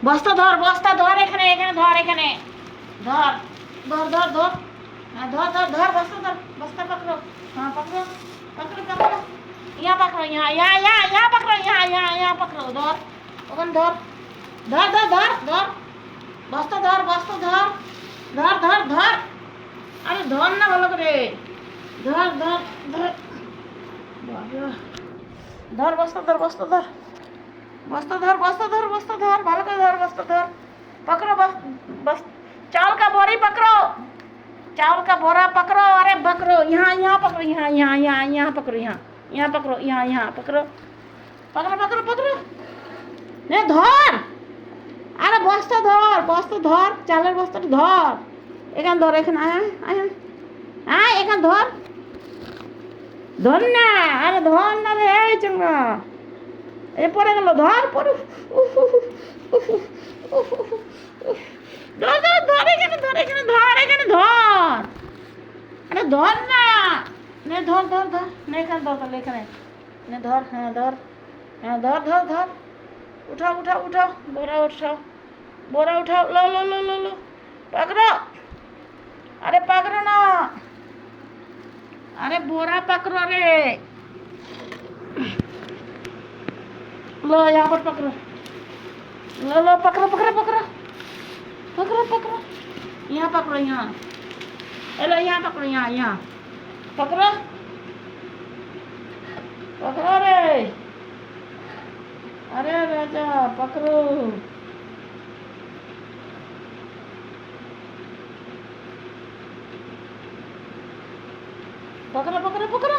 বস্তা ধর, এখানে এখানে ধর, এখানে ধর, ধর ধর ধর, হ্যাঁ ধর ধর ধর, বস্তা পকড়ো, হ্যাঁ পকড়ো, পকড়ো পকড়ো, यहाँ पकड़ो, यहाँ पकड़ो, यहाँ पकड़ो, धर ওখানে ধর, ধর ধর ধর ধর, বস্তা ধর, ধর ধর ধর, আরে ধর না ভালো করে, ধর ধর ধর, ধর বস্তা ধর, ভালো করে ধর, বস্তা ধর, पकड़ो बस, चावल का बोरी पकड़ो, चावल का बोरा पकड़ो, अरे पकड़ो, यहाँ पकड़ो, यहाँ पकड़ो, यहाँ पकड़ो, यहाँ पकड़ो, पकड़ो, नहीं धर, अरे बस्ता धर, चालेर बस्ता धर, एखान धर, एखान एखान धर ना, अरे धर ना रे चंगा, ए पड़े गেল, ধর পড়ে, ধর এখানে ধর, আরে ধর না, নে ধর, নে এখানে ধর, তাহলে এখানে নে ধর, হ্যাঁ ধর, উঠাও, बोरा उठाओ, लो, पकड़ो, अरे पकड़ो ना, अरे बोरा पकड़ो रे, लो यहाँ पर पकड़ो, लो पकड़ो, यहाँ पकड़ो, यहाँ, लो यहाँ पकड़ो, यहाँ पकड़ो रे, अरे राजा पकड़ो, पकड़ो,